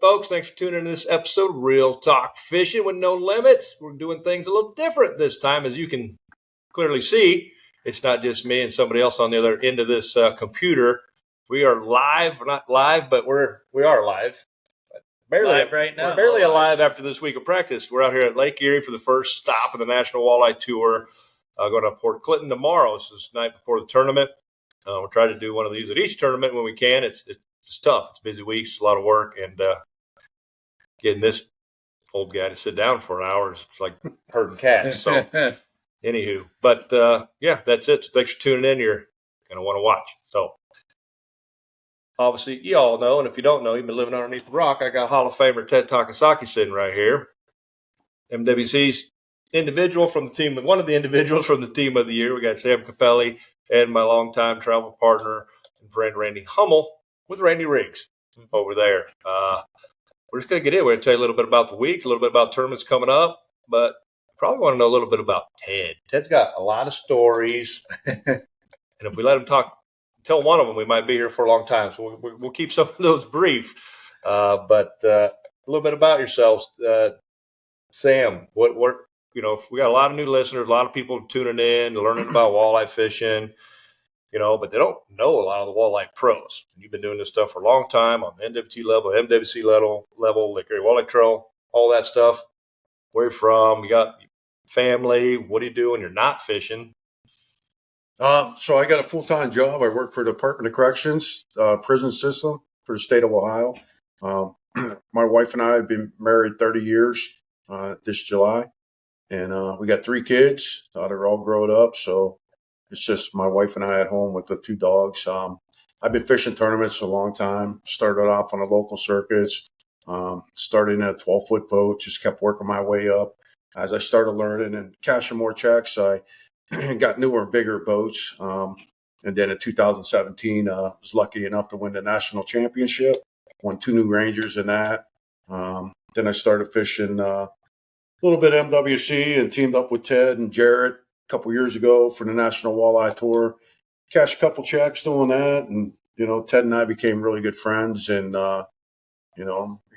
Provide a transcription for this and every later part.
folks. Thanks for tuning in to this episode of Real Talk Fishing with No Limits. We're doing things a little different this time, as you can clearly see. It's not just me and somebody else on the other end of this computer. We are live. We're not live, but we are live. Barely live right now. We're barely alive after this week of practice. We're out here at Lake Erie for the first stop of the National Walleye Tour. Going to Port Clinton tomorrow. This is the night before the tournament. We'll try to do one of these at each tournament when we can. It's tough. It's busy weeks. It's a lot of work. And getting this old guy to sit down for an hour, it's like herding cats. So, anywho. But, yeah, that's it. So thanks for tuning in. You're going to want to watch. So, obviously, you all know, and if you don't know, you've been living underneath the rock. I got Hall of Famer Ted Takasaki sitting right here. MWC's individual from the team, one of the individuals from the team of the year. We got Sam Capelli and my longtime travel partner and friend Randy Hummel with Randy Riggs over there. We're just going to get in. We're going to tell you a little bit about the week, a little bit about tournaments coming up, but probably want to know a little bit about Ted. Ted's got a lot of stories, and if we let him tell one of them, we might be here for a long time. So we'll keep some of those brief. But a little bit about yourselves, Sam. What we got a lot of new listeners, a lot of people tuning in, learning about walleye fishing. But they don't know a lot of the walleye pros. You've been doing this stuff for a long time on the NWT level, MWC level, Lake Erie Walleye Trail, all that stuff. Where you from? You got family. What do you do when you're not fishing? So I got a full-time job. I work for the Department of Corrections, prison system for the state of Ohio. My wife and I have been married 30 years this July, and we got 3 kids. They're all grown up, so it's just my wife and I at home with the 2 dogs. I've been fishing tournaments a long time. Started off on the local circuits, starting at a 12-foot boat, just kept working my way up. As I started learning and cashing more checks, I got newer and bigger boats. And then in 2017, was lucky enough to win the national championship, won 2 new Rangers in that. Then I started fishing a little bit of MWC and teamed up with Ted and Jarrett a couple years ago for the National Walleye Tour. Cashed a couple checks doing that. And, Ted and I became really good friends. And, I'm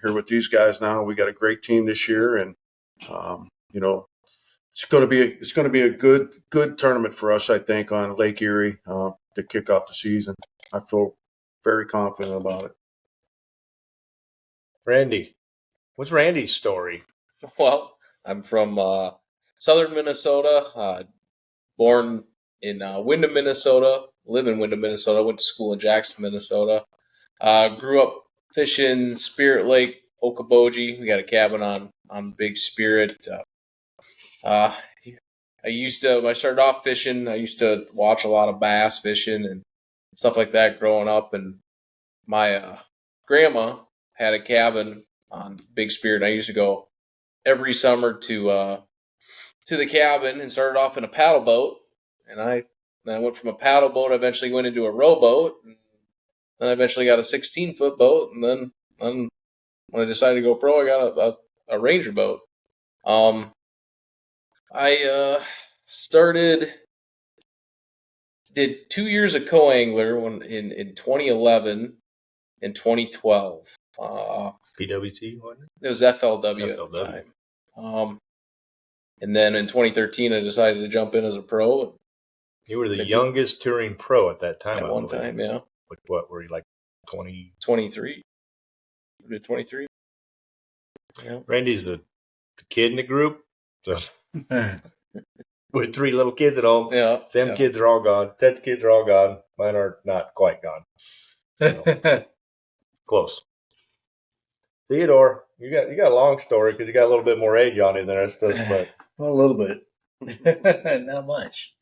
here with these guys now. We got a great team this year. And, it's going to be a good tournament for us, I think, on Lake Erie to kick off the season. I feel very confident about it. Randy, what's Randy's story? Well, I'm from southern Minnesota, born in Windham, Minnesota, live in Windham, Minnesota, went to school in Jackson, Minnesota. Grew up fishing Spirit Lake, Okoboji. We got a cabin on Big Spirit. When I started off fishing, I used to watch a lot of bass fishing and stuff like that growing up. And my grandma had a cabin on Big Spirit. I used to go every summer to the cabin and started off in a paddle boat. And I went from a paddle boat, I eventually went into a rowboat. And then I eventually got a 16-foot boat. And then when I decided to go pro, I got a Ranger boat. I did 2 years of co-angler in 2011 and 2012. PWT, wasn't it? It was FLW at the time. And then in 2013, I decided to jump in as a pro. You were the youngest touring pro at that time. At one time, yeah. What were you, like 20? 23. You did 23? Yeah. Randy's the kid in the group. So with 3 little kids at home. Yeah. Sam's kids are all gone. Ted's kids are all gone. Mine are not quite gone. So, close. Theodore, you got a long story because you got a little bit more age on you than the rest of us. But well, a little bit, not much.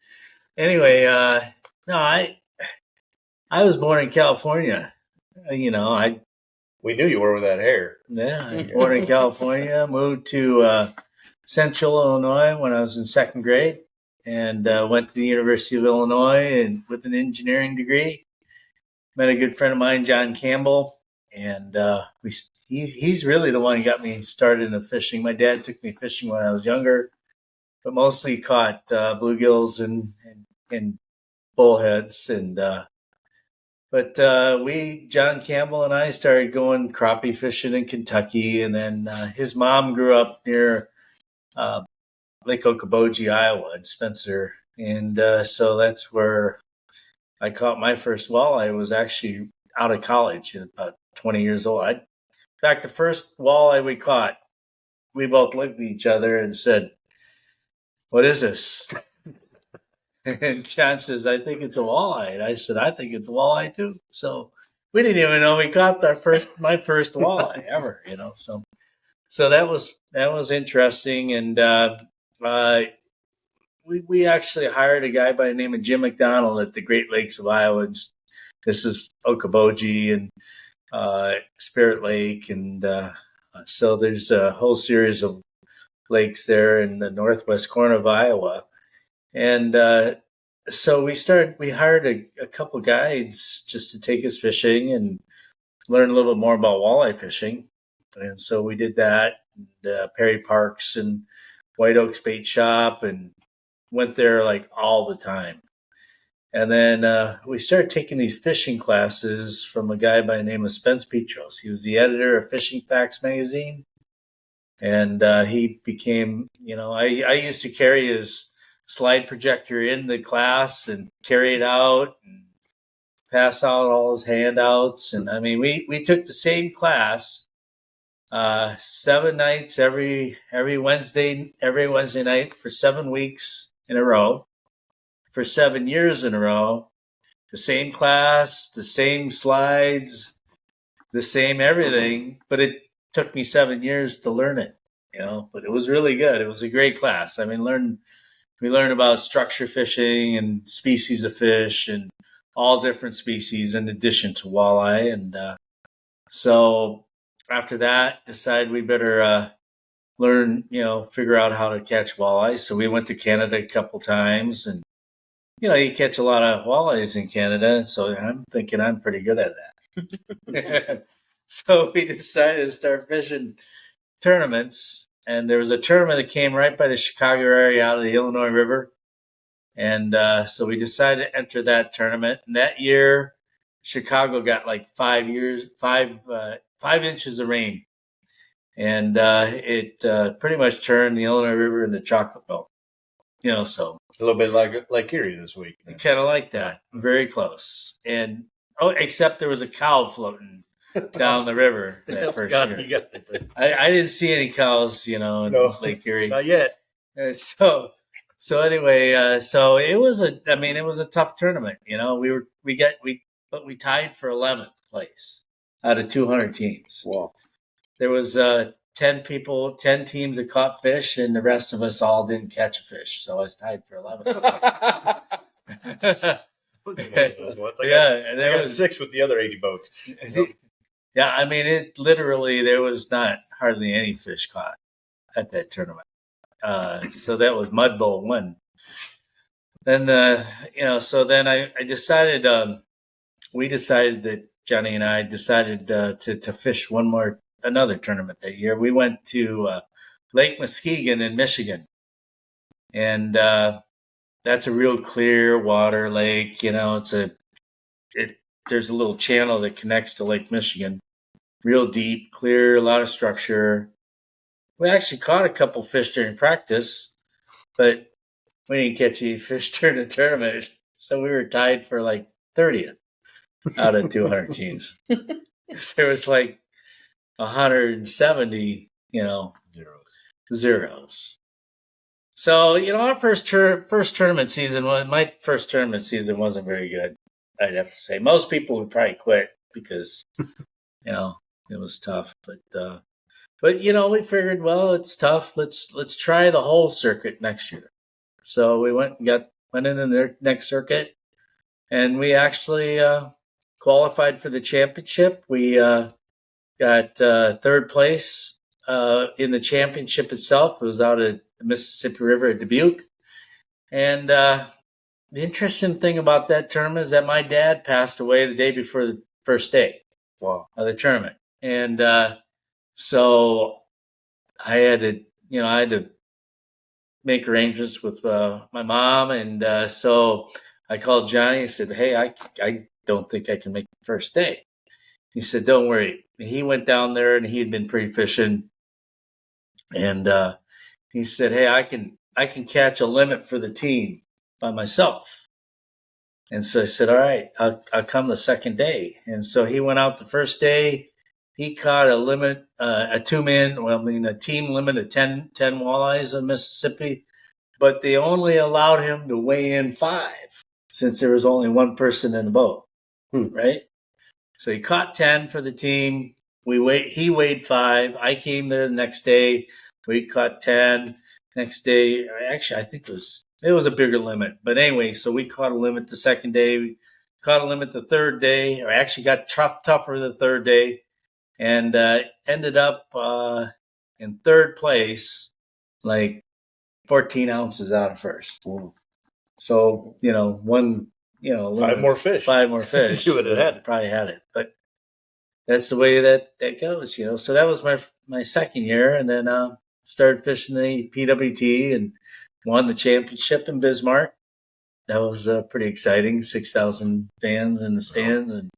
Anyway, no, I was born in California. We knew you were with that hair. Yeah, I was born in California. Moved to Central Illinois when I was in 2nd grade, and went to the University of Illinois and with an engineering degree. Met a good friend of mine, John Campbell, and he's really the one who got me started in the fishing. My dad took me fishing when I was younger, but mostly caught bluegills and bullheads. And But John Campbell and I started going crappie fishing in Kentucky, and then his mom grew up near uh, Lake Okoboji, Iowa, in Spencer, and so that's where I caught my first walleye. I was actually out of college at about 20 years old. In fact, the first walleye we caught, we both looked at each other and said, "What is this?" And John says, "I think it's a walleye." And I said, "I think it's a walleye too." So we didn't even know we caught my first walleye ever, So that was interesting, and uh, we actually hired a guy by the name of Jim McDonald at the Great Lakes of Iowa. This is Okoboji and Spirit Lake, and so there's a whole series of lakes there in the northwest corner of Iowa, and so we hired a couple guides just to take us fishing and learn a little bit more about walleye fishing, and so we did that. And, Perry Parks and White Oaks Bait Shop, and went there like all the time. And then we started taking these fishing classes from a guy by the name of Spence Petros. He was the editor of Fishing Facts magazine. And he became, I used to carry his slide projector in the class and carry it out and pass out all his handouts. And I mean, we took the same class 7 nights every Wednesday night for 7 weeks in a row, for 7 years in a row. The same class, the same slides, the same everything, but it took me 7 years to learn it, but it was really good. It was a great class. I mean, we learned about structure fishing and species of fish and all different species in addition to walleye. And so after that, decided we better learn, figure out how to catch walleye. So we went to Canada a couple times, and you catch a lot of walleyes in Canada. So I'm thinking I'm pretty good at that. So we decided to start fishing tournaments, and there was a tournament that came right by the Chicago area out of the Illinois River. And so we decided to enter that tournament. And that year, Chicago got like 5 inches of rain. And it pretty much turned the Illinois River into chocolate milk, so. A little bit like Lake Erie this week. Kind of like that. Very close. And, except there was a cow floating down the river that first year. I didn't see any cows, in Lake Erie. Not yet. So anyway, so it was a tough tournament. But we tied for 11th place out of 200 teams. Wow. There was 10 teams that caught fish, and the rest of us all didn't catch a fish. So I was tied for 11th. I got 6 with the other 80 boats. Yeah, I mean, it literally, there was not hardly any fish caught at that tournament. So that was Mud Bowl 1. Then, so then I decided, we decided that Johnny and I decided to fish another tournament that year. We went to Lake Muskegon in Michigan. And that's a real clear water lake. There's a little channel that connects to Lake Michigan. Real deep, clear, a lot of structure. We actually caught a couple fish during practice, but we didn't catch any fish during the tournament. So we were tied for like 30th out of 200 teams. There was like 170, zeros. So, our first tournament season wasn't very good, I'd have to say. Most people would probably quit because, it was tough. But we figured, well, it's tough. Let's try the whole circuit next year. So we went in the next circuit, and we actually qualified for the championship. We got third place in the championship itself. It was out at the Mississippi River at Dubuque. And the interesting thing about that tournament is that my dad passed away the day before the first day of the tournament. And so I had to make arrangements with my mom. And so I called Johnny. I said, "Hey, I don't think I can make the first day. He said, don't worry. He went down there and he had been pre-fishing. And he said, hey, I can catch a limit for the team by myself. And so I said, all right, I'll come the second day. And so he went out the first day. He caught a limit, a team limit of 10 walleyes in Mississippi, but they only allowed him to weigh in 5 since there was only one person in the boat, right? So he caught 10 for the team. He weighed 5. I came there the next day. We caught 10. Next day, actually, I think it was a bigger limit. But anyway, so we caught a limit the second day. We caught a limit the third day, or actually got tougher the third day, and ended up in third place, like 14 ounces out of first. So, Five more fish. You would have probably had it. But that's the way that goes, So that was my second year, and then started fishing the PWT and won the championship in Bismarck. That was pretty exciting. 6,000 fans in the stands and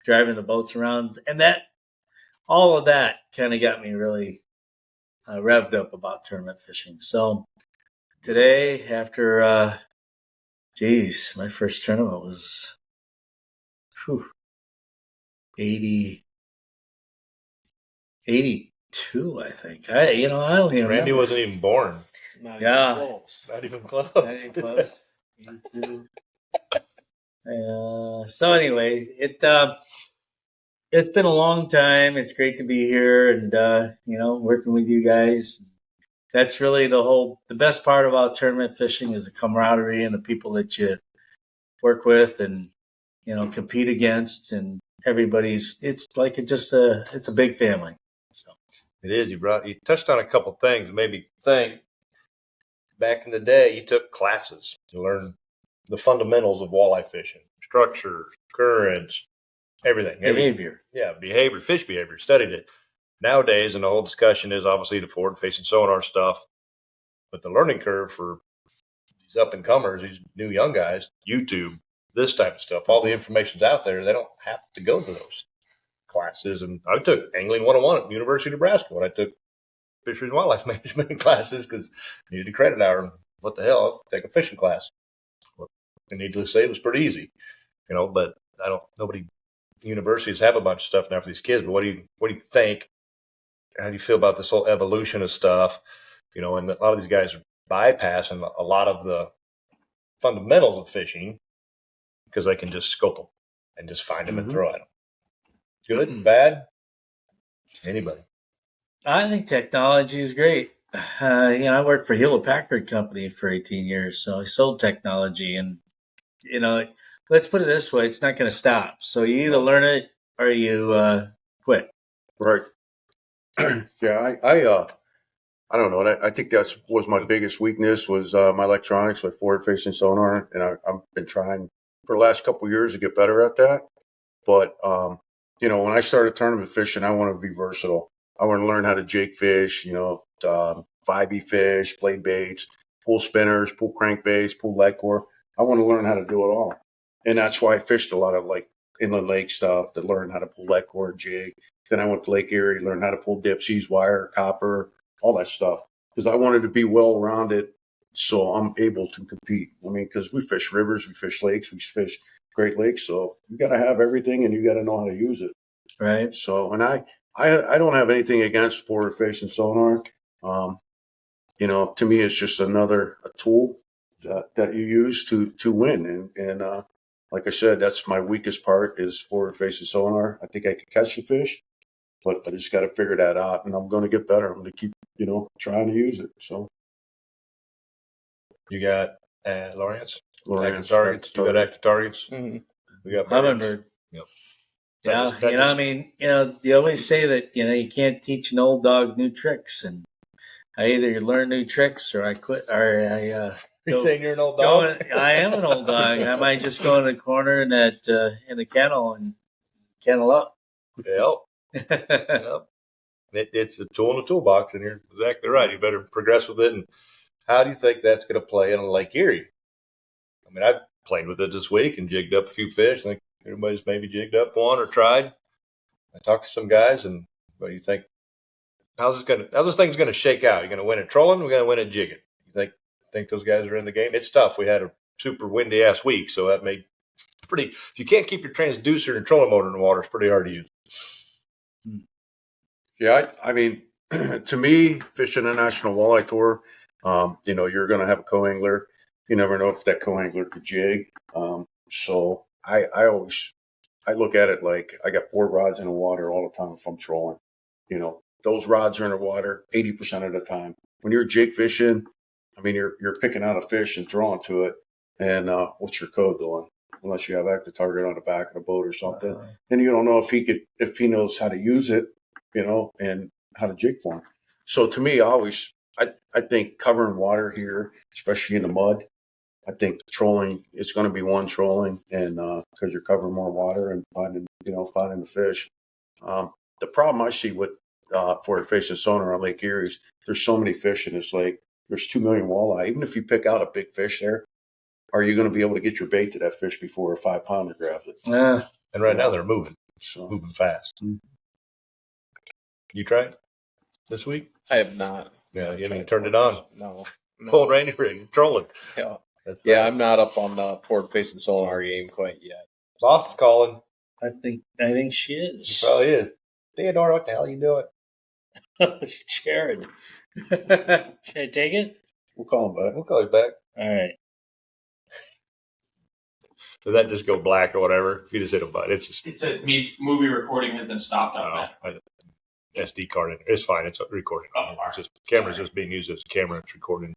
driving the boats around, and all of that kind of got me really revved up about tournament fishing. So today, after my first tournament was 82, I think. I don't even Randy remember. wasn't even born. Not Yeah. even close. Not even close. Not even close. 82. So anyway, it's been a long time. It's great to be here and working with you guys. That's really the best part about tournament fishing is the camaraderie and the people that you work with and compete against, and it's like it's a big family. So It is. You touched on a couple things that made me think. Back in the day, you took classes to learn the fundamentals of walleye fishing, structure, currents, everything. behavior. Behavior, fish behavior, studied it. Nowadays, and the whole discussion is obviously the forward-facing sonar stuff, but the learning curve for these up-and-comers, these new young guys, YouTube, this type of stuff, all the information's out there. They don't have to go to those classes. And I took Angling 101 at the University of Nebraska when I took fisheries and wildlife management classes because I needed a credit hour. What the hell? I'll take a fishing class. Well, I need to say it was pretty easy, but nobody universities have a bunch of stuff now for these kids. But what do you think? How do you feel about this whole evolution of stuff? And a lot of these guys are bypassing a lot of the fundamentals of fishing because they can just scope them and just find them and throw at them. Good, bad, anybody. I think technology is great. I worked for Hewlett Packard Company for 18 years, so I sold technology. And, let's put it this way, it's not going to stop. So you either learn it or you quit. Right. Yeah, I don't know. I think that was my biggest weakness was my electronics, my forward-facing sonar, and I've been trying for the last couple of years to get better at that. But when I started tournament fishing, I want to be versatile. I want to learn how to jig fish, 5E fish, blade baits, pull spinners, pull crankbaits, pull lead core. I want to learn how to do it all. And that's why I fished a lot of like inland lake stuff to learn how to pull lead core, jig. Then I went to Lake Erie, learned how to pull dipsies, wire, copper, all that stuff. Because I wanted to be well-rounded so I'm able to compete. I mean, because we fish rivers, we fish lakes, we fish Great Lakes. So you got to have everything and you got to know how to use it. Right. So, and I don't have anything against forward-facing sonar. To me, it's just a tool that you use to win. And like I said, that's my weakest part is forward-facing sonar. I think I could catch the fish, but I just got to figure that out. And I'm going to get better. I'm going to keep, trying to use it. So you got Lawrence, Lawrence, targets. You got active targets. Mm-hmm. We got Hummingbird. Yep. Yeah, they always say that, you can't teach an old dog new tricks. And I either learn new tricks or I quit, or I You're saying you're an old dog? I am an old dog. I might just go in the corner in the kennel and kennel up. Yep. Yep. It's a tool in the toolbox, and you're exactly right. You better progress with it. And how do you think that's going to play in Lake Erie? I mean, I played with it this week and jigged up a few fish. I think Everybody's maybe jigged up one or tried. I talked to some guys, and what do you think? How's this thing's gonna shake out? You're gonna win at trolling, we're gonna win at jigging. You think those guys are in the game? It's tough. We had a super windy ass week, so that made pretty if you can't keep your transducer and trolling motor in the water, it's pretty hard to use. Yeah, I mean, to me, fishing a National Walleye Tour, you're going to have a co-angler. You never know if that co-angler could jig. So I look at it like I got 4 rods in the water all the time if I'm trolling. Those rods are in the water 80% of the time. When you're jig fishing, I mean, you're picking out a fish and throwing to it. And what's your code doing? Unless you have active target on the back of the boat or something. And you don't know if he knows how to use it, and how to jig for him. So to me, I think covering water here, especially in the mud, I think trolling, it's going to be one trolling, and because you're covering more water and finding the fish. The problem I see with forward facing sonar on Lake Erie is there's so many fish in this lake. There's 2 million walleye. Even if you pick out a big fish there, are you going to be able to get your bait to that fish before a 5-pounder grabs it? And right now they're moving fast. Mm-hmm. You tried this week? I have not. Yeah, you haven't turned it on. No. Cold rainy rig, trolling. Yeah, I'm not up on the forward-facing sonar game quite yet. Boss is calling. I think she is. She probably is. Theodore, what the hell are you doing? It's Jared. Should I take it? We'll call him back. We'll call you back. All right. Did that just go black or whatever? You just hit a button. It says movie recording has been stopped on that. SD card in there. It's fine. It's recording. Oh, It's just camera's just being used as a camera. It's recording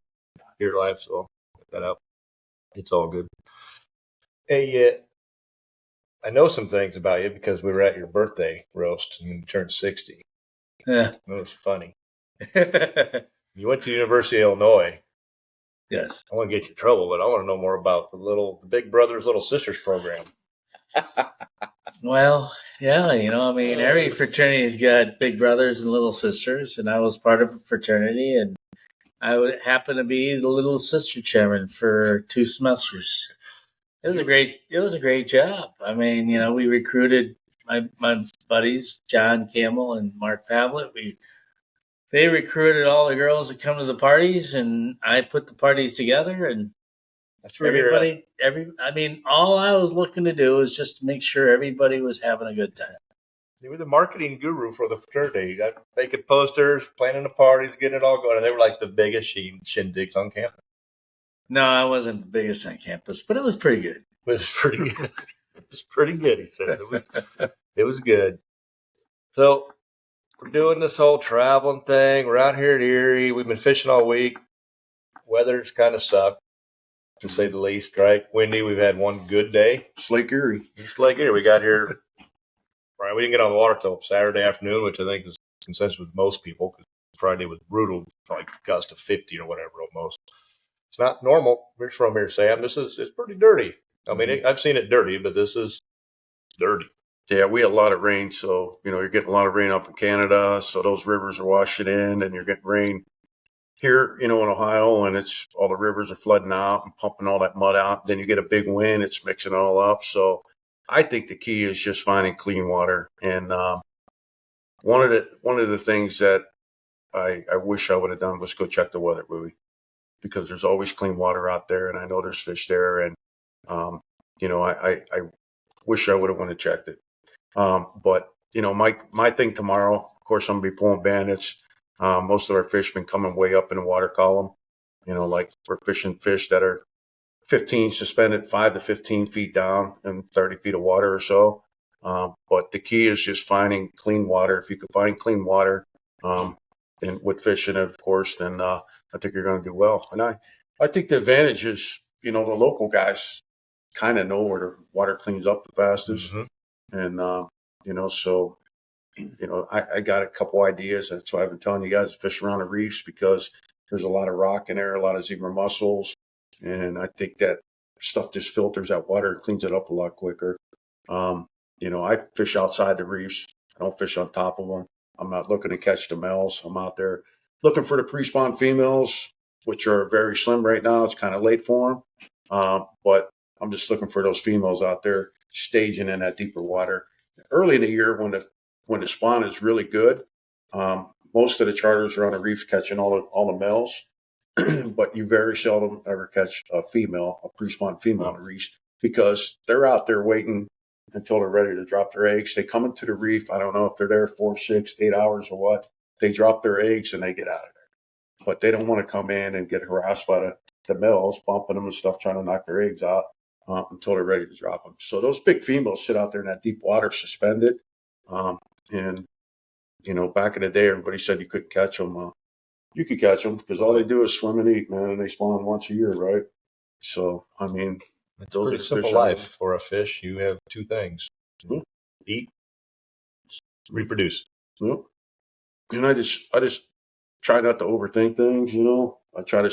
here live, so I'll put that out. It's all good. Hey, I know some things about you because we were at your birthday roast and you turned 60. Yeah. It was funny. You went to University of Illinois. Yes. I want to get you in trouble, but I want to know more about the Big Brothers Little Sisters program. Well, yeah, every fraternity's got big brothers and little sisters, and I was part of a fraternity, and I would happen to be the little sister chairman for 2 semesters. It was a great job. I mean, we recruited my buddies, John Campbell and Mark Pavlett. They recruited all the girls that come to the parties, and I put the parties together, and all I was looking to do was just to make sure everybody was having a good time. You were the marketing guru for the fraternity. You got making posters, planning the parties, getting it all going. And they were like the biggest shindigs on campus. No, I wasn't the biggest on campus, but it was pretty good. It was pretty good. It was pretty good, he said. It was good. So we're doing this whole traveling thing. We're out here at Erie. We've been fishing all week. Weather's kind of sucked, to say the least, right? Windy. We've had one good day. It's Lake Erie. We got here. Right, we didn't get on the water till Saturday afternoon, which I think is consensus with most people because Friday was brutal, like gust of 50 or whatever almost. It's not normal. We're from here, Sam. It's pretty dirty. I mean, I've seen it dirty, but this is dirty. Yeah, we had a lot of rain, so you're getting a lot of rain up in Canada, so those rivers are washing in, and you're getting rain here, in Ohio, and it's all the rivers are flooding out and pumping all that mud out. Then you get a big wind, it's mixing it all up. So I think the key is just finding clean water. And one of the things that I wish I would have done was go check the weather buoy, because there's always clean water out there, and I know there's fish there, and I wish I would have went and checked it. But my thing tomorrow, of course, I'm gonna be pulling bandits. Most of our fish been coming way up in the water column. Like we're fishing fish that are 15 suspended 5 to 15 feet down in 30 feet of water or so. But the key is just finding clean water. If you can find clean water, and with fishing, of course, then I think you're going to do well. And I think the advantage is, the local guys kind of know where the water cleans up the fastest. Mm-hmm. And, so, I got a couple ideas. That's why I've been telling you guys to fish around the reefs, because there's a lot of rock in there, a lot of zebra mussels. And I think that stuff just filters that water and cleans it up a lot quicker. I fish outside the reefs. I don't fish on top of them. I'm not looking to catch the males. I'm out there looking for the pre-spawn females, which are very slim right now. It's kind of late for them. But I'm just looking for those females out there. staging in that deeper water. Early in the year, when the spawn is really good, most of the charters are on the reef catching all the males, but you very seldom ever catch a pre-spawn female on the reef because they're out there waiting until they're ready to drop their eggs. They come into the reef. I don't know if they're there 4, 6, 8 hours or what. They drop their eggs and they get out of there. But they don't want to come in and get harassed by the males, bumping them and stuff, trying to knock their eggs out until they're ready to drop them. So those big females sit out there in that deep water suspended. And, back in the day, everybody said you couldn't catch them. You could catch them because all they do is swim and eat, man, and they spawn once a year, right? So, I mean, It's those a are pretty simple fish life for a fish. You have 2 things: eat, reproduce. Yep. And I just try not to overthink things, I try to,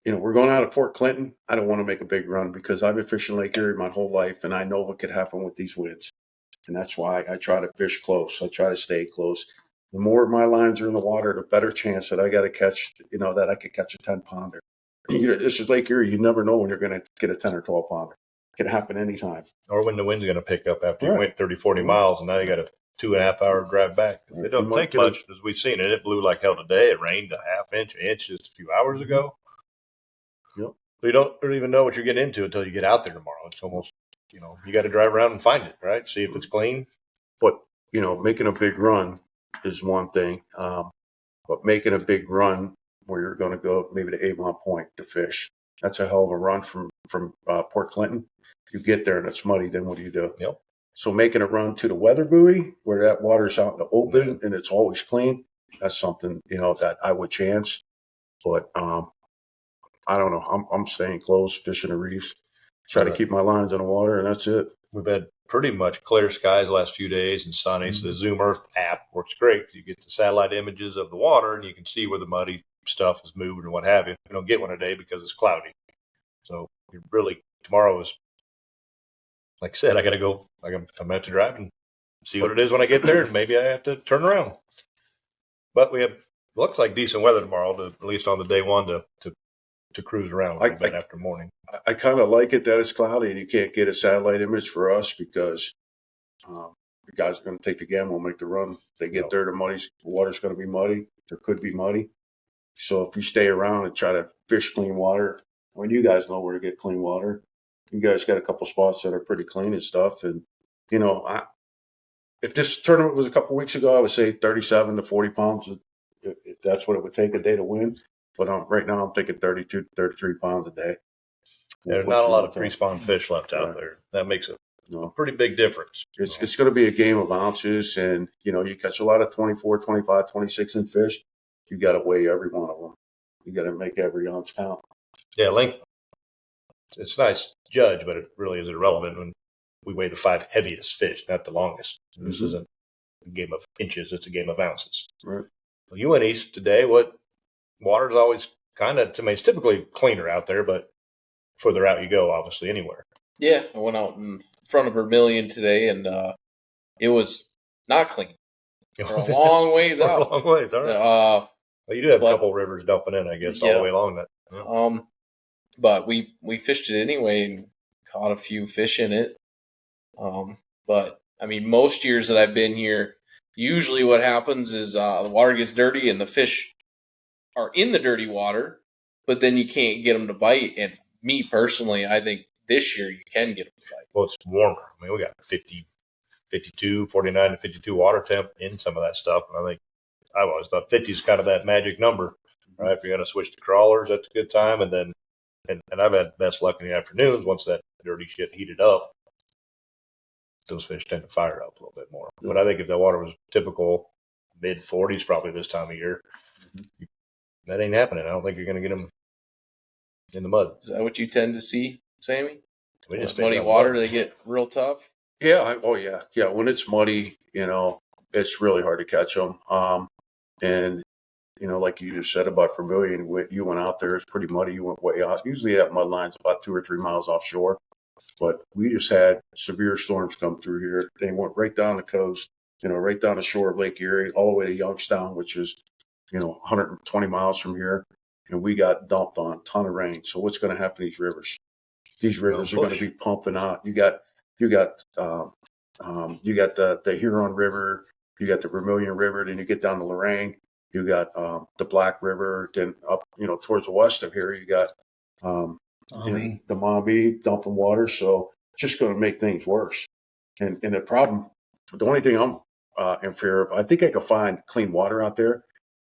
we're going out of Port Clinton. I don't want to make a big run because I've been fishing Lake Erie my whole life, and I know what could happen with these winds. And that's why I try to fish close. I try to stay close. The more my lines are in the water, the better chance that I got to catch, that I could catch a 10-pounder. This is Lake Erie. You never know when you're going to get a 10 or 12-pounder. It can happen anytime. Or when the wind's going to pick up after you went 30, 40 miles, and now you got a 2.5-hour drive back. It don't take much, as we've seen it. It blew like hell today. It rained a half inch, an inch just a few hours ago. Yep. So you don't even know what you're getting into until you get out there tomorrow. It's almost, you got to drive around and find it, right? See if it's clean. But, making a big run is one thing. But making a big run where you're going to go maybe to Avon Point to fish, that's a hell of a run from Port Clinton. You get there and it's muddy, then what do you do? Yep. So making a run to the weather buoy where that water's out in the open and it's always clean, that's something, that I would chance. But I don't know. I'm staying close, fishing the reefs, try to keep my lines on the water, and that's it. We've had pretty much clear skies the last few days and sunny. So the Zoom Earth app works great. You get the satellite images of the water and you can see where the muddy stuff is moving and what have you. You don't get one today because it's cloudy. So tomorrow is, like I said, I got to go. I'm going to have to drive and see what it is when I get there. And maybe I have to turn around. But we have, looks like decent weather tomorrow, at least on the day one to cruise around a little bit after morning. I kind of like it that it's cloudy and you can't get a satellite image for us because the guys are going to take the gamble and make the run. They get there, the water's going to be muddy. There could be muddy. So if you stay around and try to fish clean water, you guys know where to get clean water. You guys got a couple spots that are pretty clean and stuff. And, if this tournament was a couple weeks ago, I would say 37 to 40 pounds. If that's what it would take a day to win. But right now I'm thinking 32 to 33 pounds a day. There's not a lot of pre-spawn fish left out there. That makes a pretty big difference. It's going to be a game of ounces. And, you catch a lot of 24, 25, 26-inch fish. You got to weigh every one of them. You got to make every ounce count. Yeah, length. It's nice to judge, but it really is irrelevant when we weigh the 5 heaviest fish, not the longest. This isn't a game of inches; it's a game of ounces. Right. Well, you went east today. Water's always it's typically cleaner out there, but further out you go, obviously, anywhere. Yeah, I went out in front of Vermilion today, and it was not clean. For a long ways out. A long ways, all right. Well, you do have a couple rivers dumping in, I guess, all the way along that. Yeah. But we fished it anyway and caught a few fish in it. But most years that I've been here, usually what happens is the water gets dirty and the fish are in the dirty water, but then you can't get them to bite. And me personally, I think this year you can get them to bite. Well, it's warmer. We got 50, 52, 49 to 52 water temp in some of that stuff. And I think I've always thought 50 is kind of that magic number, right? If you're going to switch to crawlers, that's a good time. And then, and I've had best luck in the afternoons once that dirty shit heated up. Those fish tend to fire up a little bit more. But I think if the water was typical mid 40s, probably this time of year, that ain't happening. I don't think you're going to get them in the mud. Is that what you tend to see, Sammy? We just muddy water, they get real tough. Yeah. Yeah. When it's muddy, it's really hard to catch them. And like you just said about Vermilion, you went out there, it's pretty muddy. You went way out. Usually that mud line's about 2 or 3 miles offshore. But we just had severe storms come through here. They went right down the coast, right down the shore of Lake Erie, all the way to Youngstown, which is, 120 miles from here. And we got dumped on a ton of rain. So what's going to happen to these rivers? These rivers are going to be pumping out. You got the Huron River, you got the Vermilion River, then you get down to Lorraine, you got the Black River, then up towards the west of here you got the Maumee dumping water. So it's just going to make things worse. And the problem, the only thing I'm in fear of, I think I could find clean water out there,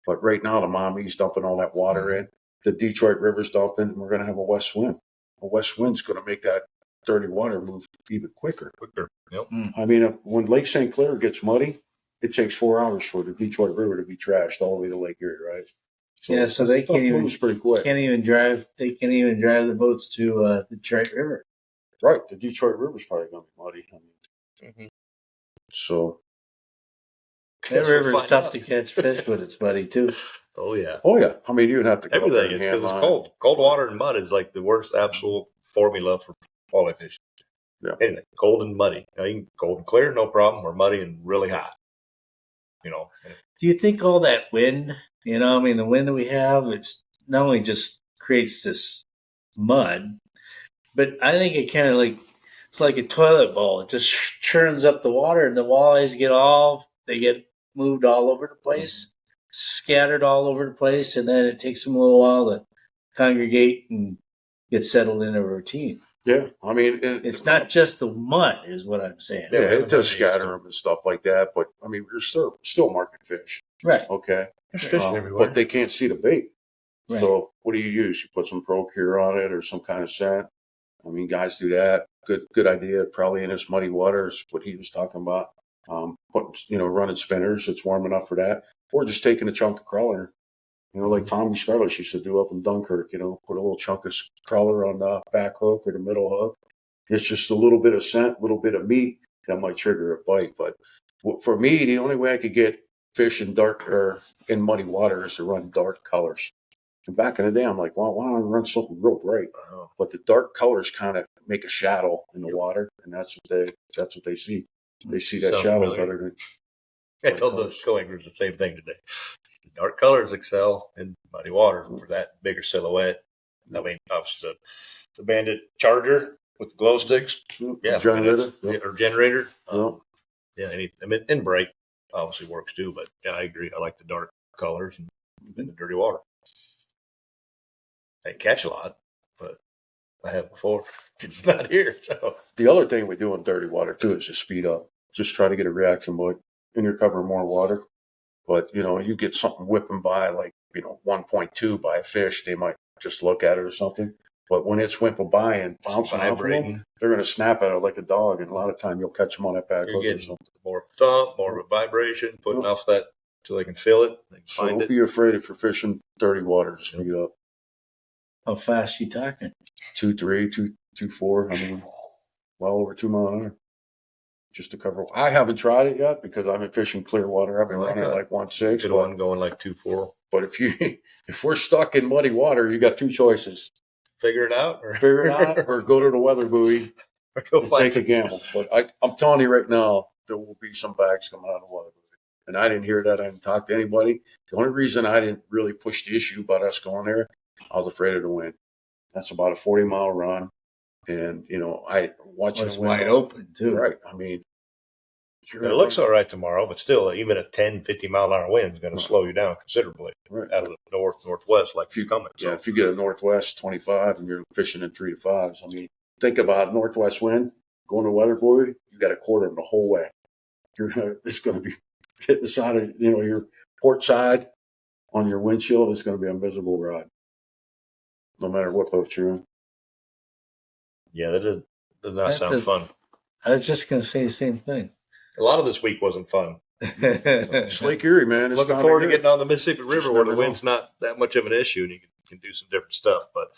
but right now the Maumee's dumping all that water in. The Detroit River's dumping, and we're going to have a west wind. A west wind's going to make that dirty water move even quicker. Yep. I mean, when Lake St. Clair gets muddy, it takes 4 hours for the Detroit River to be trashed all the way to Lake Erie, right? So they can't even pretty quick. Can't even drive. They can't even drive the boats to the Detroit River. Right. The Detroit River's probably going to be muddy. So that river's tough to catch fish with. It's muddy too. Oh yeah. I mean, you'd have to go everything because it's cold. Cold water and mud is like the worst absolute formula for walleye fishing. Yeah. Anything cold and muddy. You can cold and clear, no problem, or muddy and really hot. Do you think all that wind? The wind that we have, it's not only just creates this mud, but I think it kind of it's like a toilet bowl. It just churns up the water, and the walleyes get moved all over the place, scattered all over the place, and then it takes them a little while to congregate and get settled in a routine. Yeah, I mean, it's not just the mud, is what I'm saying. Yeah, it does scatter them and stuff like that, but I mean, we're still market fish, right? Okay, there's fishing everywhere, but they can't see the bait. Right. So what do you use? You put some Procure on it or some kind of scent. I mean, guys do that. Good idea. Probably in this muddy water is what he was talking about. Running spinners. It's warm enough for that, or just taking a chunk of crawler. Like Tommy Scarlett used to do up in Dunkirk, put a little chunk of crawler on the back hook or the middle hook. It's just a little bit of scent, a little bit of meat that might trigger a bite. But for me, the only way I could get fish in dark or in muddy water is to run dark colors. And back in the day, I'm like, well, why don't I run something real bright? But the dark colors kind of make a shadow in the water, and that's what they see. They see that shadow better than. I told those co-anglers the same thing today. The dark colors excel in muddy water for that bigger silhouette. I mean, obviously the Bandit Charger with the glow sticks, generator, or generator. Yep. And bright obviously works too. But yeah, I agree. I like the dark colors and the dirty water. I catch a lot, but I have before. It's not here. So the other thing we do in dirty water too is just speed up. Just try to get a reaction point. And you're covering more water. But, you get something whipping by 1.2 by a fish, they might just look at it or something. But when it's whipping by and bouncing off of them, they're going to snap at it like a dog. And a lot of time you'll catch them on that back hook or something. More of a thump, more of a vibration, putting off that till they can feel it. They can find don't be afraid if you're fishing dirty water. Just speed up. How fast you talking? 2.3, 2.4. I mean, well over 2 miles an hour. Just to cover. I haven't tried it yet because I've been fishing clear water. I've been running 1.6. Good one going 2.4. But if we're stuck in muddy water, you got two choices: figure it out, or go to the weather buoy or go take a gamble. But I'm telling you right now, there will be some bags coming out of the weather buoy. And I didn't hear that. I didn't talk to anybody. The only reason I didn't really push the issue about us going there, I was afraid of the wind. That's about a 40-mile run. And, I watched it wide open, too. Right. I mean, it looks all right tomorrow, but still, even a 10, 50-mile-an-hour wind is going to slow you down considerably out of the northwest like you're coming. Yeah, if you get a northwest 25 and you're fishing in 3 to 5s, I mean, think about northwest wind, going to weather buoy, you got a quarter of the whole way. It's going to be hitting the side of, your port side on your windshield. It's going to be a miserable ride, no matter what boat you're in. Yeah, that does not sound fun. I was just going to say the same thing. A lot of this week wasn't fun. It's Lake Erie, man. It's looking forward to getting on the Mississippi River where the wind's not that much of an issue and you can do some different stuff. But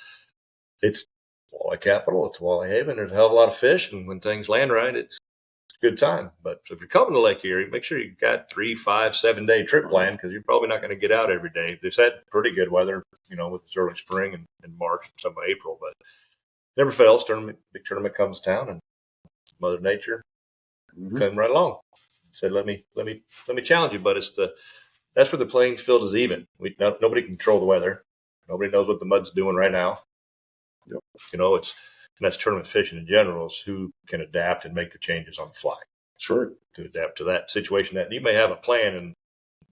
it's walleye capital. It's walleye haven. There's a hell of a lot of fish. And when things land right, it's a good time. But if you're coming to Lake Erie, make sure you've got 3, 5, 7-day trip planned because you're probably not going to get out every day. They've had pretty good weather, with this early spring and March and some of April. But never fails. Big tournament comes to town and Mother Nature come right along. Said, let me challenge you, but that's where the playing field is even. Nobody can control the weather. Nobody knows what the mud's doing right now. Yep. It's and that's tournament fishing in general, is who can adapt and make the changes on the fly. Sure. To adapt to that situation. That you may have a plan, and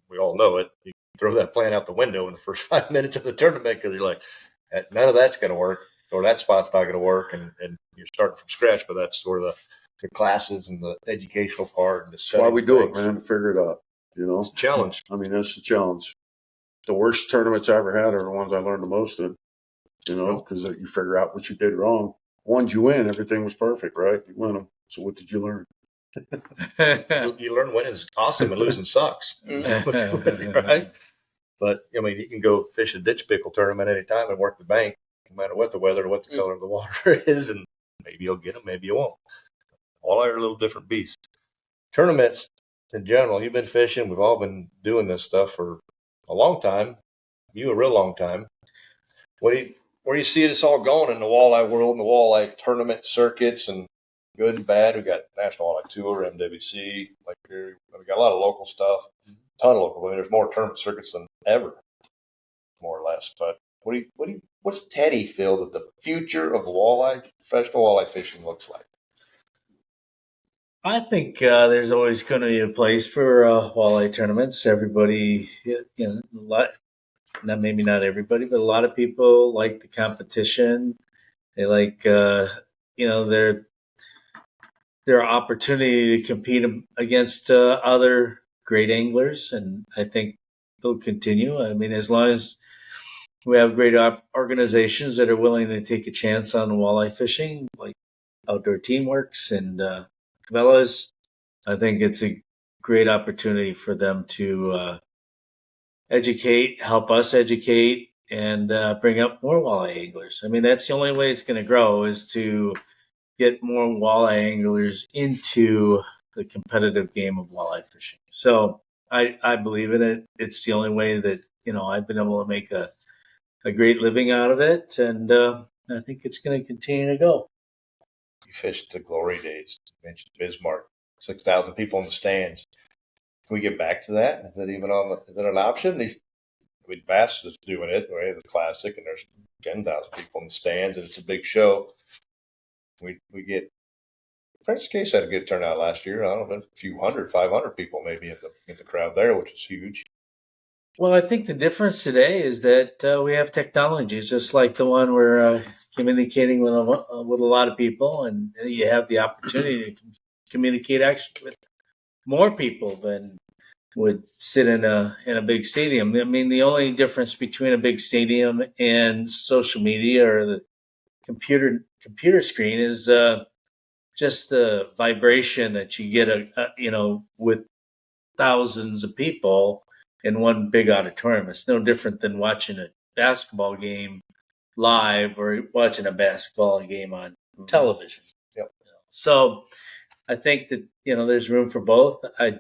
we all know it. You throw that plan out the window in the first 5 minutes of the tournament because you're like, none of that's going to work, or that spot's not going to work, and you're starting from scratch. But that's sort of the classes and the educational part. And That's why we do it, man, to figure it out. You know, it's a challenge. I mean, that's the challenge. The worst tournaments I ever had are the ones I learned the most in. You know, because you figure out what you did wrong. Ones you win, everything was perfect, right? You win them. So what did you learn? You learn winning is awesome and losing sucks, right? But I mean, you can go fish a ditch pickle tournament anytime and work the bank, no matter what the weather or what the color of the water is, and maybe you'll get them, maybe you won't. All are a little different beasts. Tournaments in general, you've been fishing. We've all been doing this stuff for a long time. You a real long time. Where do you see this all going in the walleye world and the walleye tournament circuits and good and bad? We got National Walleye Tour, MWC, Lake Erie. We got a lot of local stuff, a ton of local. I mean, there's more tournament circuits than ever, more or less. But what's Teddy feel that the future of professional walleye fishing looks like? I think there's always going to be a place for walleye tournaments. Everybody, maybe not everybody, but a lot of people like the competition. They like, their opportunity to compete against other great anglers, and I think they'll continue. I mean, as long as we have great organizations that are willing to take a chance on walleye fishing, like Outdoor Teamworks and Cabela's, I think it's a great opportunity for them to help us educate, and bring up more walleye anglers. I mean, that's the only way it's going to grow, is to get more walleye anglers into the competitive game of walleye fishing. So I believe in it. It's the only way that, I've been able to make a great living out of it. And I think it's going to continue to go. You fished the glory days. You mentioned Bismarck, 6,000 people in the stands. Can we get back to that? Is that even is that an option? Bass is doing it, right? The Classic, and there's 10,000 people in the stands, and it's a big show. We get French Case had a good turnout last year. I don't know, a few 500 people maybe in the crowd there, which is huge. Well, I think the difference today is that we have technologies, just like the one we're communicating with a lot of people, and you have the opportunity to communicate actually with more people than would sit in a big stadium. I mean, the only difference between a big stadium and social media or the computer screen is just the vibration that you get, with thousands of people in one big auditorium. It's no different than watching a basketball game live or watching a basketball game on television. Yep. So I think that, there's room for both. I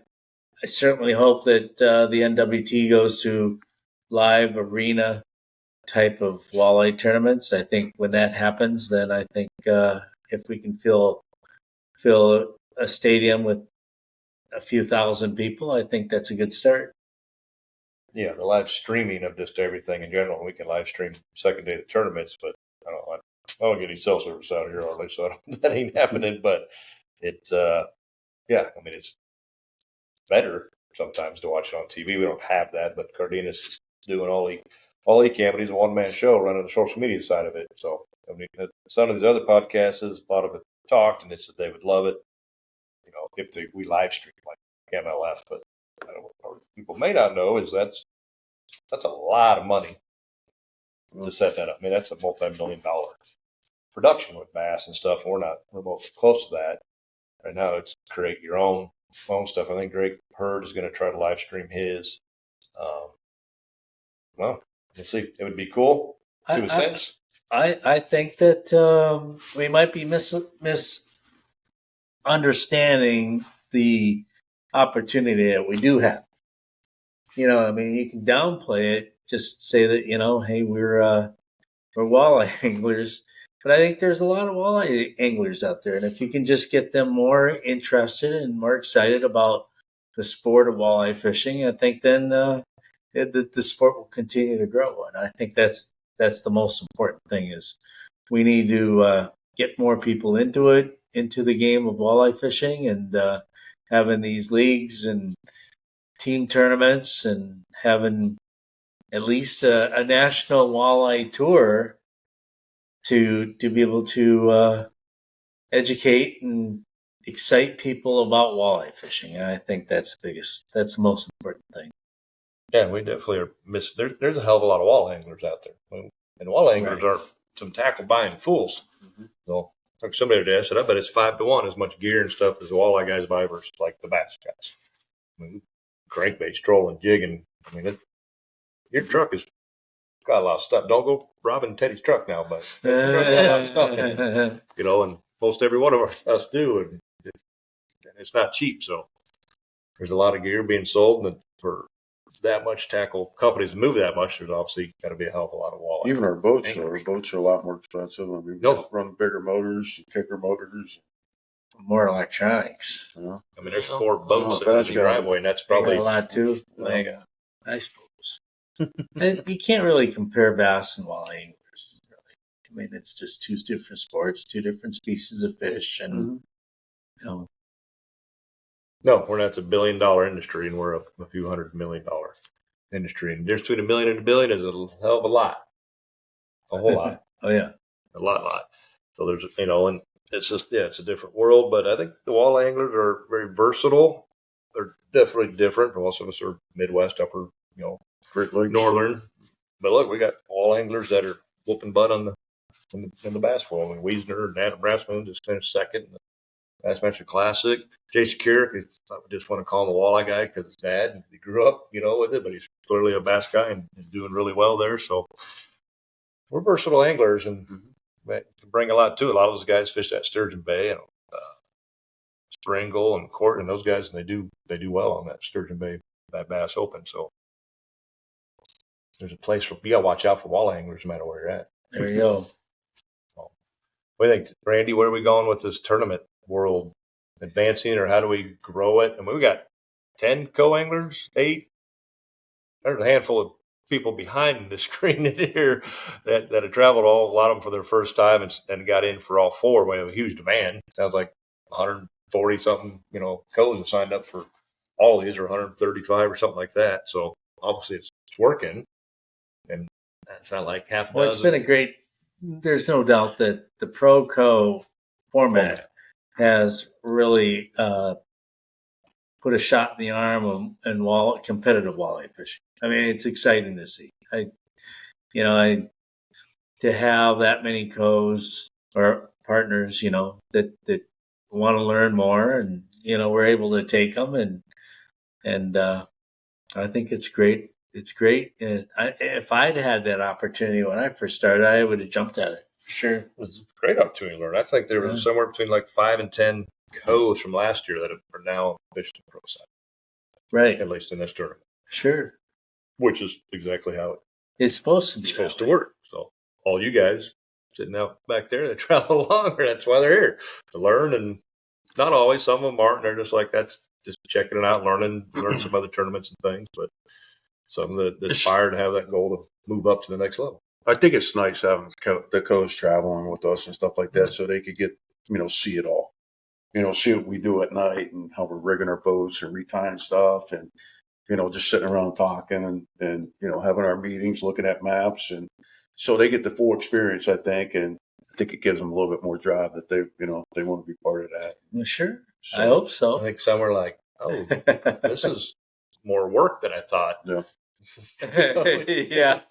certainly hope that the NWT goes to live arena type of walleye tournaments. I think when that happens, then I think if we can fill a stadium with a few thousand people, I think that's a good start. Yeah, the live streaming of just everything in general. We can live stream second day of the tournaments, but I don't get any cell service out here hardly, so that ain't happening. But it's it's better sometimes to watch it on TV. We don't have that, but Cardenas is doing all he can, but he's a one-man show running the social media side of it. So, I mean, some of these other podcasts, a lot of it talked, and it's that they would love it, if we live stream like MLF. But what people may not know is that's a lot of money to set that up. I mean, that's a multi-million-dollar production with bass and stuff. And we're not remotely close to that. Right now, it's create your own stuff. I think Greg Hurd is going to try to live stream his. Well, we'll see. It would be cool. To a sense. I think that we might be misunderstanding the opportunity that we do have. I mean, you can downplay it, just say that, hey, we're walleye anglers. But I think there's a lot of walleye anglers out there. And if you can just get them more interested and more excited about the sport of walleye fishing, I think then the sport will continue to grow. And I think that's the most important thing, is we need to get more people into the game of walleye fishing, and having these leagues and team tournaments, and having at least a national walleye tour to be able to educate and excite people about walleye fishing. And I think that's the most important thing. Yeah, we definitely are missing. There's a hell of a lot of walleye anglers out there. And walleye anglers are some tackle buying fools. Mhm. So, like somebody today, I said, I bet it's 5-1 as much gear and stuff as the walleye guys buy versus like the bass guys. I mean, crankbaits, trolling, jigging. I mean, your truck has got a lot of stuff. Don't go robbing Teddy's truck now, but the truck's got a lot of stuff in it, you know, and most every one of us do. And it's not cheap. So there's a lot of gear being sold, and for that much tackle companies move that much, there's obviously got to be a hell of a lot of walleye. Even our boats are a lot more expensive. I mean, we run bigger motors, kicker motors. More electronics. You know? I mean, there's 4 boats Oh, in the driveway, and that's probably a lot too. Mega. I suppose. And you can't really compare bass and walleye anglers. Really. I mean, it's just 2 different sports, 2 different species of fish, and you know. No, we're not. It's $1 billion industry, and we're a few $100 million industry. And there's between $1 million and $1 billion is a hell of a lot, a whole lot. Oh yeah, a lot. So there's, you know, and it's just, it's a different world. But I think the walleye anglers are very versatile. They're definitely different. Most of us are Midwest, upper, you know, Great Lakes. northern. But look, we got walleye anglers that are whooping butt in the bass world. I mean, Wiesner and Adam Brassman just finished second in the Bassmaster Classic. Jason Carrick, I just want to call him a walleye guy because his dad, he grew up, you know, with it, but he's clearly a bass guy and doing really well there. So we're versatile anglers and bring a lot to it. A lot of those guys fish at Sturgeon Bay and Springle and Court and those guys, and they do well on that Sturgeon Bay, that Bass Open. So there's a place for, you got to watch out for walleye anglers no matter where you're at. there you go. What do you think, Randy? Where are we going with this tournament world? Advancing, or how do we grow it? I mean, we got 10 co-anglers, 8. There's a handful of people behind the screen in here that have traveled a lot of them for their first time and got in for all 4. We have a huge demand. Sounds like 140 something, you know, co's have signed up for all of these, or 135 or something like that. So obviously it's working, and that's not like half a dozen. Well, it's been a great. There's no doubt that the pro co format has really put a shot in the arm of competitive walleye fishing. I mean, it's exciting to see. To have that many co's or partners, you know, that want to learn more, and you know, we're able to take them, and I think it's great. It's great. And if I'd had that opportunity when I first started, I would have jumped at it. Sure. It was a great opportunity to learn. I think there was somewhere between like 5 and 10 co's from last year that are now fishing the pro side. Right. At least in this tournament. Sure. Which is exactly how it's supposed to be. It's supposed to work. So all you guys sitting out back there that travel longer, that's why they're here. To learn, and not always, some of them aren't. They're just like, that's just checking it out, learn some other tournaments and things. But some that aspire to have that goal to move up to the next level. I think it's nice having the co's traveling with us and stuff like that, so they could get, you know, see it all. You know, see what we do at night and how we're rigging our boats and retying stuff, and, you know, just sitting around talking and you know, having our meetings, looking at maps, and so they get the full experience, I think, and I think it gives them a little bit more drive that they, you know, they want to be part of that. Well, sure. So I hope so. I think some are like, oh, this is more work than I thought. Yeah. Yeah.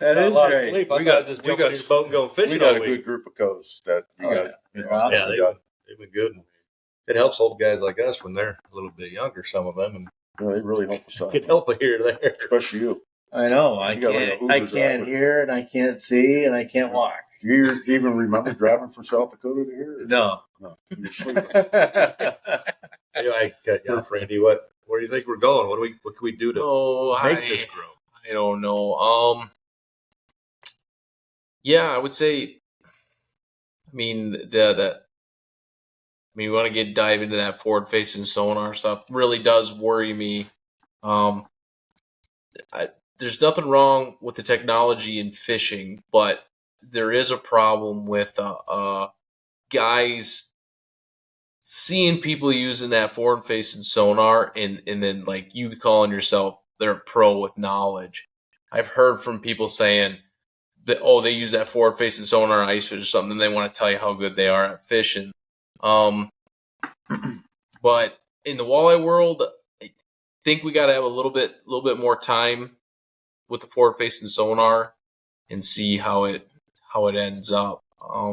That is a lot of right. sleep. I got just jumping in the boat and going fishing. We got all a week. good group of co's that you got. They're awesome. They've been good. It helps old guys like us when they're a little bit younger, some of them, and They really help us out, get help here or there. especially you. I know. I You got like a can't. Uber I can't driver. hear, and I can't see, and I can't walk. You even remember driving from South Dakota to here? No. No, you're sleeping. Anyway, I cut you off, Randy. Where do you think we're going? What can we do to make this grow? I don't know. Yeah, I would say. I mean, we want to dive into that forward-facing sonar stuff. Really does worry me. There's nothing wrong with the technology in fishing, but there is a problem with guys seeing people using that forward facing sonar and then like you calling yourself they're a pro with knowledge. I've heard from people saying that they use that forward facing sonar on ice fish or something, and they want to tell you how good they are at fishing. But in the walleye world, I think we got to have a little bit more time with the forward facing sonar and see how it ends up. I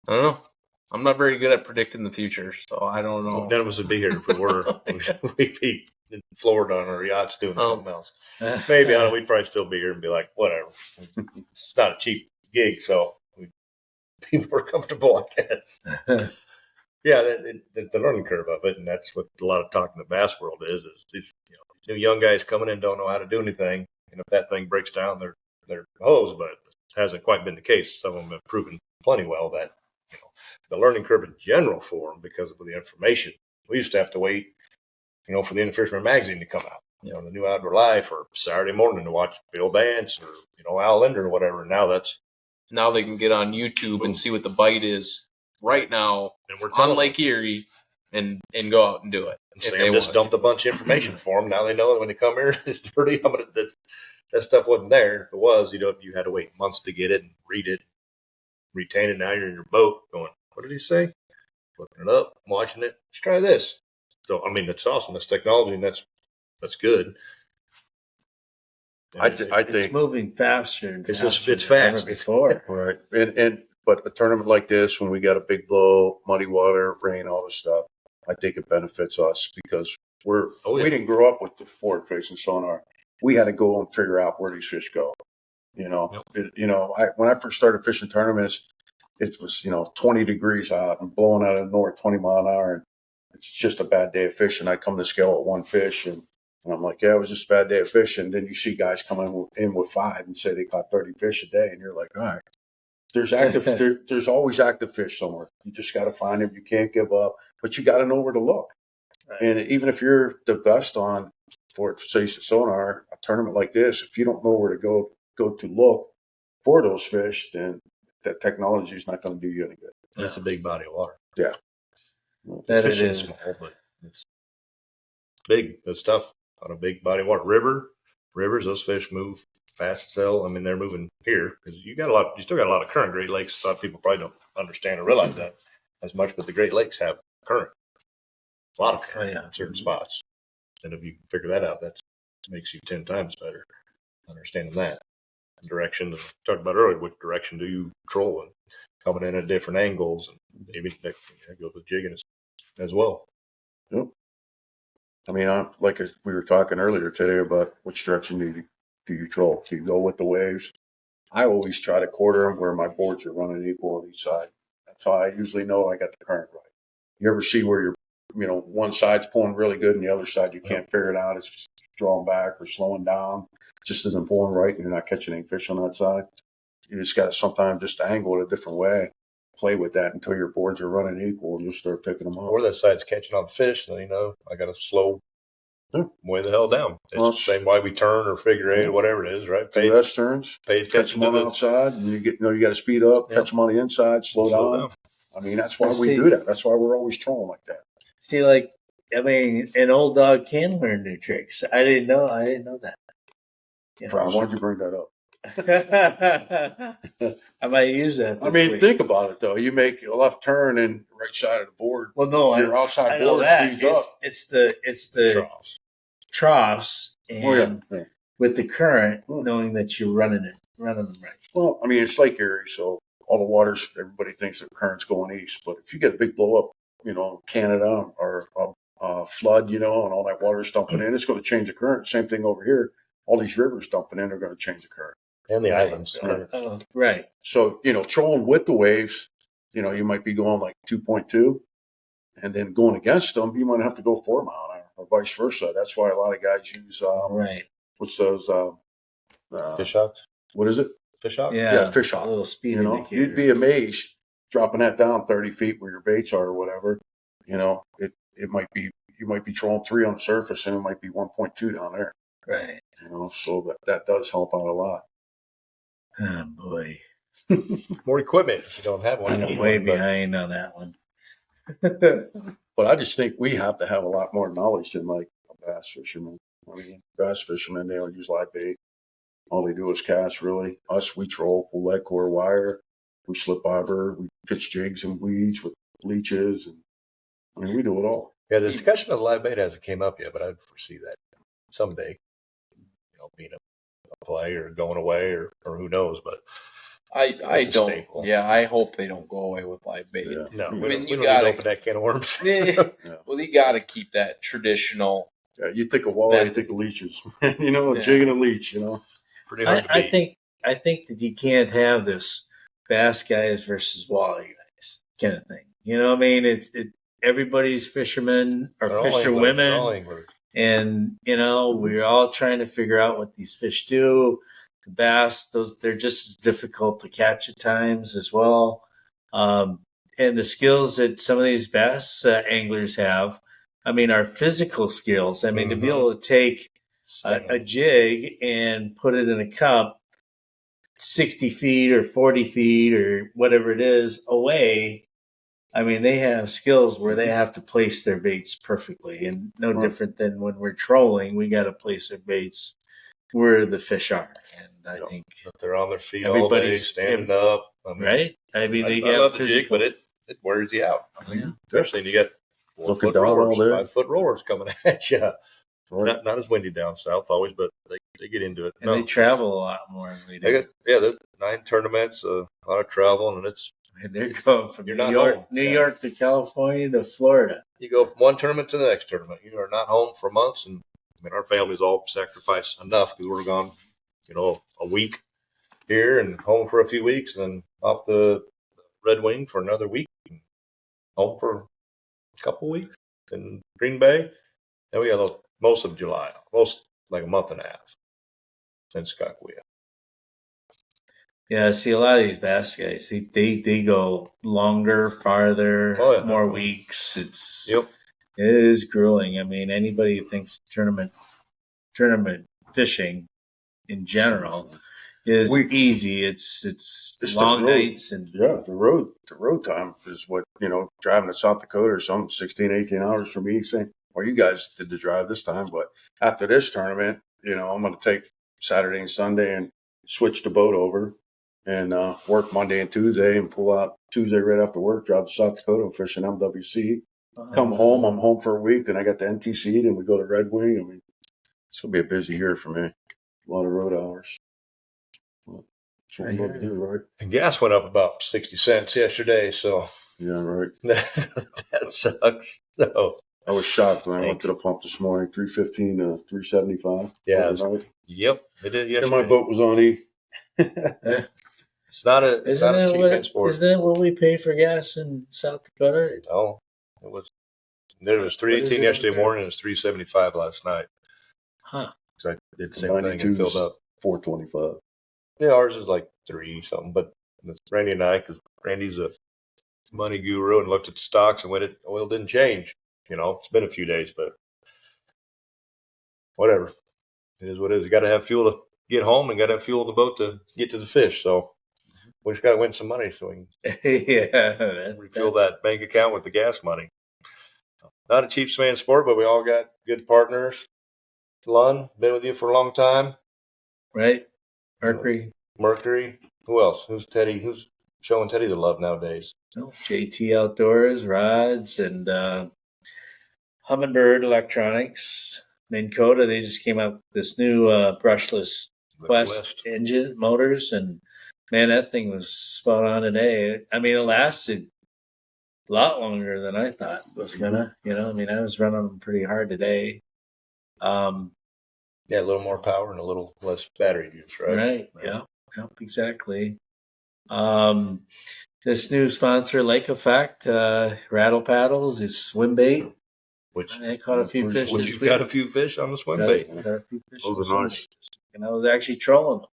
don't know. I'm not very good at predicting the future, so I don't know. None of us would be here if we were. We'd be in Florida on our yachts doing something else. Maybe on it, we'd probably still be here and be like, whatever. It's not a cheap gig, so we'd be more comfortable, I guess. Yeah, the learning curve of it, and that's what a lot of talk in the bass world is these new young guys coming in don't know how to do anything, and if that thing breaks down, they're hosed. But it hasn't quite been the case. Some of them have proven plenty well that the learning curve in general for them because of the information. We used to have to wait, for the Inland Fisherman magazine to come out, the new Outdoor Life, or Saturday morning to watch Bill Dance or Al Linder or whatever. Now they can get on YouTube and see what the bite is right now and we're on Lake Erie and go out and do it. Sam just dumped a bunch of information for them. Now they know that when they come here, it's pretty. That stuff wasn't there. If it was, you had to wait months to get it and read it, retain it. Now you're in your boat going, what did he say? Looking it up, watching it. Let's try this. So, that's awesome. That's technology, and that's good. I think it's moving faster. And it's faster fast. Than ever before. Right. But a tournament like this, when we got a big blow, muddy water, rain, all this stuff, I think it benefits us because we didn't grow up with the forward facing sonar. We had to go and figure out where these fish go. When I first started fishing tournaments, it was 20 degrees out and blowing out of the north 20 mile an hour, and it's just a bad day of fishing. I come to scale at one fish, and I'm like, yeah, it was just a bad day of fishing. Then you see guys come in with 5 and say they caught 30 fish a day, and you're like, all right, there's there's always active fish somewhere. You just got to find them. You can't give up, but you got to know where to look. Right. And even if you're the best on forward facing sonar, a tournament like this, if you don't know where to go to look for those fish, then that technology is not going to do you any good. It's a big body of water. Yeah. That it is. Small, but it's big. It's tough on a big body of water. Rivers, those fish move fast as hell. They're moving here because you still got a lot of current. Great Lakes, a lot of people probably don't understand or realize that as much, but the Great Lakes have current. A lot of current in certain spots. And if you can figure that out, that makes you 10 times better understanding that. Direction, as I talked about earlier, which direction do you troll and coming in at different angles, and maybe that goes with jigging as well. Yep. Like we were talking earlier today about which direction do you troll? Do you go with the waves? I always try to quarter them where my boards are running equal on each side. That's how I usually know I got the current right. You ever see where you're, one side's pulling really good and the other side you can't figure it out? It's just drawing back or slowing down. Just isn't pulling right and you're not catching any fish on that side. You just got to sometimes just angle it a different way. Play with that until your boards are running equal and you'll start picking them up. Or that side's catching on the fish, then I got to slow way the hell down. It's the same way we turn or figure eight or whatever it is, right? Pay turns, pay catch them on the outside, and you got to speed up, catch them on the inside, slow down. That's why we do that. That's why we're always trolling like that. See, an old dog can learn new tricks. I didn't know that. Why'd you bring that up? I might use that. Think about it though. You make a left turn and right side of the board. Well, no, your outside board speeds up. It's the troughs and with the current, knowing that you're running them right. Well, it's Lake Erie, so all the waters. Everybody thinks the current's going east, but if you get a big blow up, Canada or flood, and all that water's dumping in, it's going to change the current. Same thing over here. All these rivers dumping in are going to change the current. And the islands. Right. So, trolling with the waves, you might be going like 2.2, and then going against them, you might have to go 4 mile an hour or vice versa. That's why a lot of guys use, what's those? Fish hawks? What is it? Fish hawk? Yeah, fish hawk. A little speed indicator. You'd be amazed dropping that down 30 feet where your baits are or whatever. It might be, you might be trolling 3 on the surface and it might be 1.2 down there. Right. So that does help out a lot. Oh boy. More equipment if you don't have one. You I'm need way one, but behind on that one. But I just think we have to have a lot more knowledge than like a bass fisherman. I mean, bass fishermen, they don't use live bait. All they do is cast, really. Us, we troll, pull lead core wire, we slip bobber, we pitch jigs and weeds with leeches. And I mean, we do it all. Yeah, the discussion of live bait hasn't came up yet, but I foresee that someday, being a play or going away or who knows. But I It's a don't. staple. Yeah, I hope they don't go away with live bait. Yeah. no, I we mean, don't, you we don't gotta- need to open that can of worms. Well, you got to keep that traditional. Yeah, you think of walleye, you think of leeches. A Yeah. jig and a leech, Pretty hard to I beat. think that you can't have this bass guys versus walleye guys kind of thing. You know what I mean? Everybody's fishermen or They're all fisher anglers, they're all women, anglers. and we're all trying to figure out what these fish do. The bass, they're just as difficult to catch at times as well. And the skills that some of these bass anglers have, I mean, are physical skills. I mean, to be able to take a jig and put it in a cup 60 feet or 40 feet or whatever it is away. I mean, they have skills where they have to place their baits perfectly, and no Right. different than when we're trolling, we got to place our baits where the fish are. And I Yeah. think, But they're on their feet all day, Everybody's- standing up. I mean, right? I mean, they I have love the jig, physical. but it wears you out. Yeah. Especially when you got Looking 4-foot down all rollers, day. 5-foot rollers coming at you. Right? Not as windy down south always, but they get into it. And they travel a lot more than we They do. got there's 9 tournaments, a lot of travel, and And they're going from You're New not York, home. New Yeah. York to California to Florida. you go from one tournament to the next tournament. You are not home for months, and I mean our family's all sacrificed enough because we're gone, a week here and home for a few weeks, and then off the Red Wing for another week, and home for a couple weeks in Green Bay. Then we got most of July, most like a month and a half in Skakuya. Yeah, see, a lot of these bass guys, they go longer, farther, Oh, yeah. more weeks. It Yep. is grueling. I mean, anybody who thinks tournament fishing in general is easy. It's It's the long road. nights and Yeah, the road time is what, driving to South Dakota or something, 16, 18 hours for me. Saying, well, you guys did the drive this time, but after this tournament, I'm going to take Saturday and Sunday and switch the boat over and work Monday and Tuesday and pull out Tuesday right after work, drive to South Dakota and fish an MWC. Come home, I'm home for a week, then I got the NTC, then we go to Red Wing. I mean, it's going to be a busy year for me. A lot of road hours. That's what I'm going to do, right? And gas went up about 60 cents yesterday, so Yeah, right. that sucks. So I was shocked when I went to the pump this morning, 315 to 375. Yeah. overnight. yep, it did yesterday. And my boat was on E. It's not a cheap sport. Isn't that what we pay for gas in South Dakota? No, it was 318 it yesterday over there? morning. It was 375 last night. Huh. Because I did the same thing and 92's filled up. 425. Yeah, ours is like 3 something, but it's Randy and I, because Randy's a money guru and looked at the stocks and oil didn't change. It's been a few days, but whatever. It is what it is. You got to have fuel to get home and got to have fuel on the boat to get to the fish. So we just got to win some money so we Yeah, can refill that bank account with the gas money. Not a cheap man sport, but we all got good partners. Lund, been with you for a long time. right. Mercury, Who else? Who's Teddy? Who's showing Teddy the love nowadays? JT Outdoors, rods, and Humminbird Electronics. Minn Kota, they just came out with this new brushless The Quest engine motors, and man, that thing was spot on today. I mean, it lasted a lot longer than I thought it was gonna. I mean, I was running them pretty hard today. Yeah, a little more power and a little less battery use, right? Right. Yeah. Yep. Exactly. This new sponsor, Lake Effect, rattle paddles, is swim bait. Which I caught a few fish. you've got a few fish on the swim bait. Got a few fish Those on are swim nice. bait. And I was actually trolling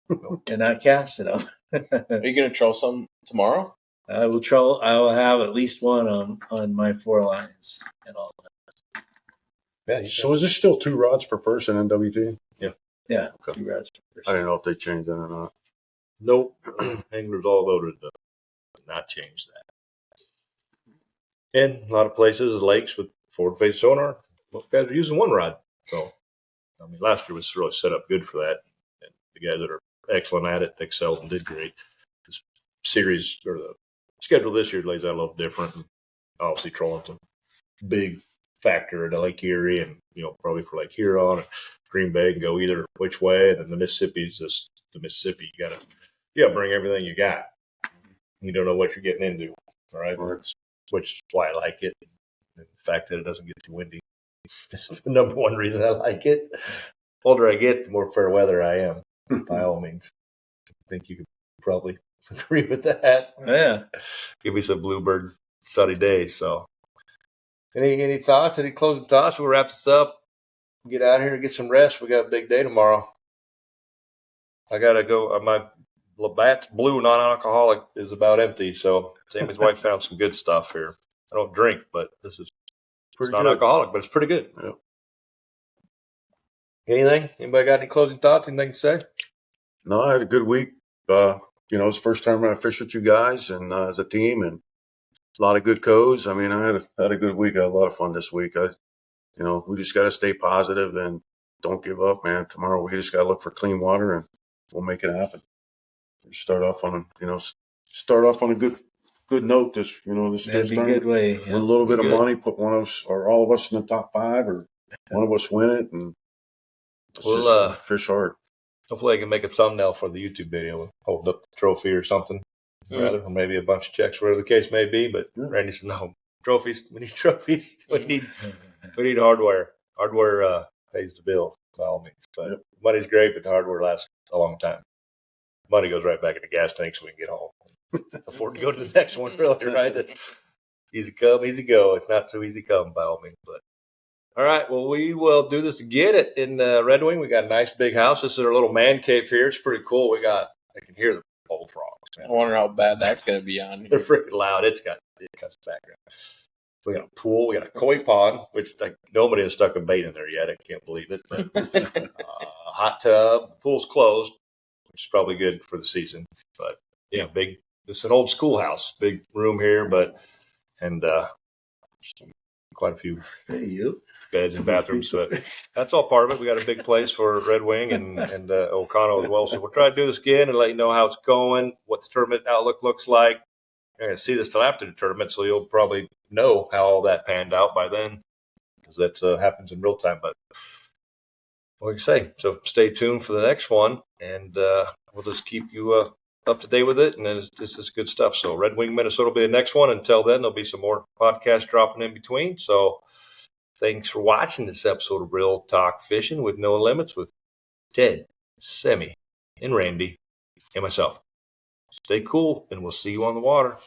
them and not casting them. Are you going to troll some tomorrow? I will troll. I will have at least one on my 4 lines and all that. Yeah, So is this still 2 rods per person in WT? Yeah. Okay. Congrats. I didn't know if they changed that or not. Nope. Anglers all voted to not change that. And a lot of places, lakes with forward face sonar, most guys are using one rod. So, I mean, last year was really set up good for that. And the guys that are excellent at it excelled and did great. This series or the schedule this year lays out a little different. And obviously, Trolling's a big factor at Lake Erie, and probably for Lake Huron and Green Bay can go either which way. And then the Mississippi's just the Mississippi. You gotta bring everything you got. You don't know what you're getting into, all right? Which is why I like it. And the fact that it doesn't get too windy is the number one reason I like it. The older I get, the more fair weather I am, by all means. I think you could probably agree with that. Yeah. Give me some bluebird sunny days. So, any thoughts? Any closing thoughts? We'll wrap this up. Get out of here and get some rest. We got a big day tomorrow. I gotta go. My Labatt's Blue non-alcoholic is about empty, so Sammy's wife found some good stuff here. I don't drink, but this is it's non-alcoholic, but it's pretty good. Yeah. Anything? Anybody got any closing thoughts? Anything to say? No, I had a good week. It's the first time I fished with you guys and as a team, and a lot of good codes. I mean, I had a good week. I had a lot of fun this week. We just got to stay positive and don't give up, man. Tomorrow we just got to look for clean water, and we'll make it happen. Start off on a good note. This That'd be a good way. With a little bit of money, put one of us or all of us in the top 5, or one of us win it, and We'll fish hard. hopefully I can make a thumbnail for the YouTube video, hold up the trophy or something, rather, or maybe a bunch of checks, whatever the case may be. But Randy said, no, trophies. We need trophies. We need hardware. Hardware pays the bill by all means. But money's great, but the hardware lasts a long time. Money goes right back in the gas tank so we can get home. Afford to go to the next one, really, right? That's easy come, easy go. It's not so easy come by all means. But all right, well, we will do this again in Red Wing. We got a nice big house. This is our little man cave here. It's pretty cool. I can hear the bullfrogs, man. I wonder how bad that's going to be on They're here. freaking loud. It cuts the background. We got a pool. We got a koi pond, which nobody has stuck a bait in there yet. I can't believe it. But, hot tub. The pool's closed, which is probably good for the season. But yeah, big. This is an old schoolhouse. Big room here, and quite a few beds and bathrooms. So that's all part of it. We got a big place for Red Wing and O'Connell as well. So we'll try to do this again and let you know how it's going, what the tournament outlook looks like. You're going to see this till after the tournament, so you'll probably know how all that panned out by then, because that happens in real time. But what can I say? So stay tuned for the next one, and we'll just keep you up to date with it. And then this is good stuff. So Red Wing, Minnesota will be the next one. Until then, there'll be some more podcasts dropping in between. So thanks for watching this episode of Real Talk Fishing with No Limits with Ted, Sammy, and Randy, and myself. Stay cool, and we'll see you on the water.